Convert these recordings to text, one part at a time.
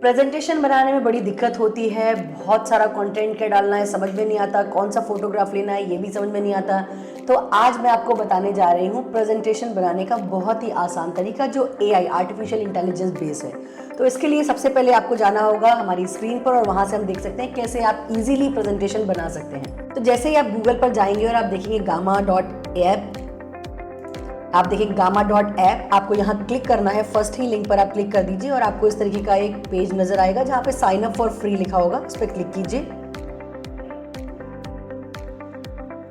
Presentation बनाने में बड़ी दिक्कत होती है, बहुत सारा कंटेंट क्या डालना है समझ में नहीं आता, कौन सा फोटोग्राफ लेना है ये भी समझ में नहीं आता। तो आज मैं आपको बताने जा रही हूँ प्रेजेंटेशन बनाने का बहुत ही आसान तरीका जो AI आर्टिफिशियल इंटेलिजेंस बेस है। तो इसके लिए सबसे पहले आपको जाना होगा हमारी स्क्रीन पर और वहाँ से हम देख सकते हैं कैसे आप इजीली प्रेजेंटेशन बना सकते हैं। तो जैसे ही आप गूगल पर जाएंगे और आप देखेंगे gamma.app, आप देखिए gamma.app, आपको यहाँ क्लिक करना है। फर्स्ट ही लिंक पर आप क्लिक कर दीजिए और आपको इस तरीके का एक पेज नजर आएगा जहाँ पे साइन अप फॉर फ्री लिखा होगा, इस पर क्लिक कीजिए।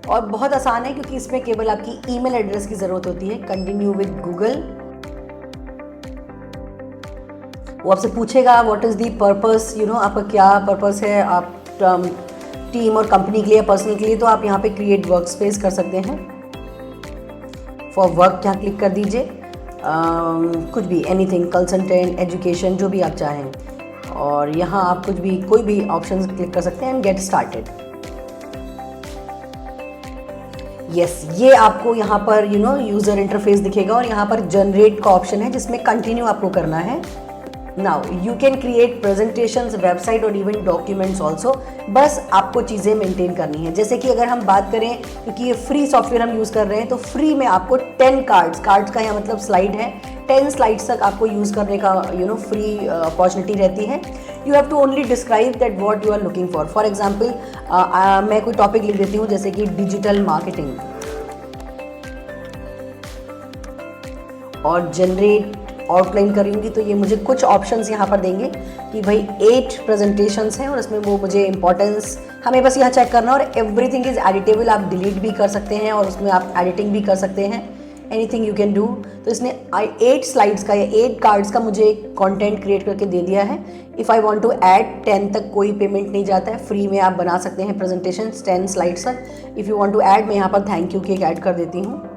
और बहुत आसान है क्योंकि इसमें केवल आपकी ईमेल एड्रेस की जरूरत होती है। Continue with Google. वो आपसे पूछेगा व्हाट इज दी पर्पस, आपका क्या पर्पस है, आप टीम और कंपनी के लिए, पर्सनल के लिए। तो आप यहाँ पे क्रिएट वर्क स्पेस कर सकते हैं। फॉर वर्क यहाँ क्लिक कर दीजिए। कुछ भी, एनीथिंग, कंसल्टेंट, एजुकेशन, जो भी आप चाहें। और यहाँ आप कुछ भी, कोई भी ऑप्शन क्लिक कर सकते हैं एंड गेट स्टार्टेड। यस, ये आपको यहाँ पर यूजर इंटरफेस दिखेगा और यहाँ पर जनरेट का ऑप्शन है जिसमें कंटिन्यू आपको करना है। Now you can create presentations, website और इवन डॉक्यूमेंट्स ऑल्सो। बस आपको चीज़ें मेंटेन करनी है। जैसे कि अगर हम बात करें, क्योंकि ये फ्री सॉफ्टवेयर हम यूज़ कर रहे हैं, तो फ्री में आपको 10 कार्ड्स का यहाँ मतलब स्लाइड है, 10 स्लाइड्स तक आपको यूज़ करने का फ्री अपॉर्चुनिटी रहती है। You have to only describe that what you are looking for. For example मैं कोई टॉपिक लिख देती हूँ जैसे कि डिजिटल मार्केटिंग, और जनरेट आउटलाइन करूँगी तो ये मुझे कुछ ऑप्शंस यहाँ पर देंगे कि भाई 8 प्रेजेंटेशंस हैं और इसमें वो मुझे इंपॉर्टेंस, हमें बस यहाँ चेक करना। और एवरीथिंग इज एडिटेबल, आप डिलीट भी कर सकते हैं और उसमें आप एडिटिंग भी कर सकते हैं। Anything you can do. तो इसने 8 स्लाइड्स का या 8 कार्ड्स का मुझे कंटेंट क्रिएट करके दे दिया है। If I want to add 10 तक कोई पेमेंट नहीं जाता है, फ्री में आप बना सकते हैं प्रेजेंटेशन 10 स्लाइड्स तक। If you want to add, मैं यहाँ पर थैंक यू की एक ऐड कर देती हूँ।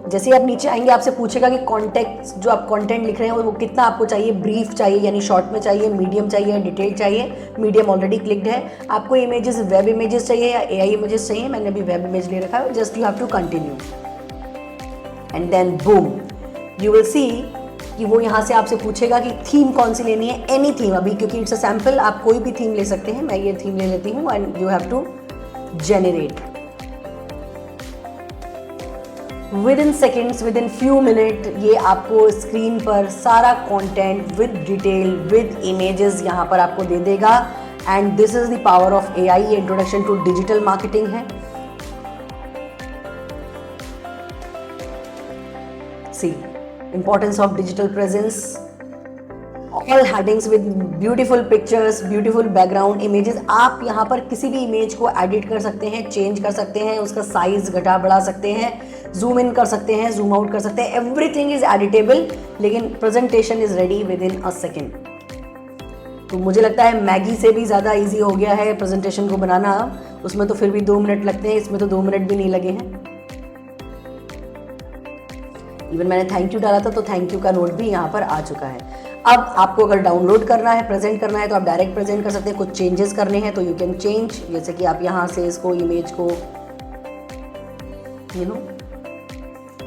जैसे आप नीचे आएंगे आपसे पूछेगा कि कॉन्टेक्ट, जो आप कंटेंट लिख रहे हैं वो कितना आपको चाहिए, ब्रीफ चाहिए यानी शॉर्ट में चाहिए, मीडियम चाहिए, डिटेल चाहिए। मीडियम ऑलरेडी क्लिक्ड है। आपको इमेजेस, वेब इमेजेस चाहिए या AI इमेजेस चाहिए, मैंने अभी वेब इमेज ले रखा है। Just you have to continue and then boom, you will see कि वो यहाँ से आपसे पूछेगा कि थीम कौन सी लेनी है। एनी थीम, अभी क्योंकि इट्स अ सैम्पल, आप कोई भी थीम ले सकते हैं। मैं ये थीम ले लेती हूँ and you have to generate. Within seconds, within few minute, ये आपको स्क्रीन पर सारा content with detail, with images यहाँ पर आपको दे देगा। And this is the power of AI। ये इंट्रोडक्शन टू डिजिटल मार्केटिंग है। See importance of digital presence, all headings with beautiful pictures, beautiful background images. आप यहाँ पर किसी भी इमेज को एडिट कर सकते हैं, चेंज कर सकते हैं, उसका साइज घटा बढ़ा सकते हैं, जूम इन कर सकते हैं, जूम आउट कर सकते हैं। एवरीथिंग इज एडिटेबल, लेकिन presentation is ready with in a second. तो मुझे लगता है मैगी से भी ज़्यादा ईजी हो गया है प्रेजेंटेशन को बनाना। उसमें तो फिर भी 2 मिनट लगते हैं, इसमें तो 2 मिनट भी नहीं लगे हैं। इवन मैंने थैंक यू डाला था तो थैंक यू का नोट भी यहाँ पर आ चुका है। अब आपको अगर डाउनलोड करना है, प्रेजेंट करना है, तो आप डायरेक्ट प्रेजेंट कर सकते हैं। कुछ चेंजेस करने हैं तो यू कैन चेंज, जैसे कि आप यहाँ से इसको, इमेज को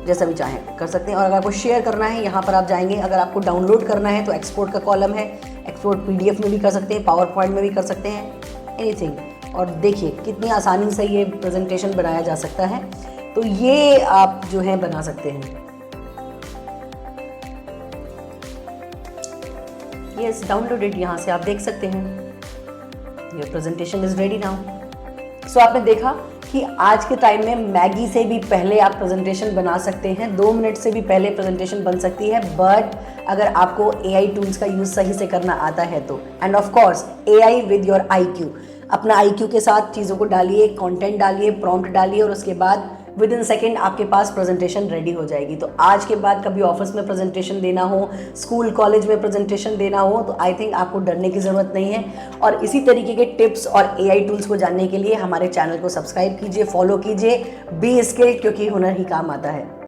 जैसा भी चाहें कर सकते हैं। और अगर आपको शेयर करना है, यहाँ पर आप जाएंगे। अगर आपको डाउनलोड करना है तो एक्सपोर्ट का कॉलम है, एक्सपोर्ट PDF में भी कर सकते हैं, पावर पॉइंट में भी कर सकते हैं, एनीथिंग। और देखिए कितनी आसानी से ये प्रेजेंटेशन बनाया जा सकता है। तो ये आप जो है बना सकते हैं। यस, डाउनलोडेड, यहाँ से आप देख सकते हैं। ये प्रेजेंटेशन इज रेडी नाउ। सो आपने देखा कि आज के टाइम में मैगी से भी पहले आप प्रेजेंटेशन बना सकते हैं, 2 मिनट से भी पहले प्रेजेंटेशन बन सकती है। बट अगर आपको AI टूल्स का यूज़ सही से करना आता है तो, end of course AI with your IQ, अपना IQ के साथ चीज़ों को डालिए, कंटेंट डालिए, प्रॉम्प्ट डालिए और उसके बाद विद इन सेकेंड आपके पास प्रेजेंटेशन रेडी हो जाएगी। तो आज के बाद कभी ऑफिस में प्रेजेंटेशन देना हो, स्कूल कॉलेज में प्रेजेंटेशन देना हो, तो आई थिंक आपको डरने की ज़रूरत नहीं है। और इसी तरीके के टिप्स और AI टूल्स को जानने के लिए हमारे चैनल को सब्सक्राइब कीजिए, फॉलो कीजिए। बी स्किल्ड, क्योंकि हुनर ही काम आता है।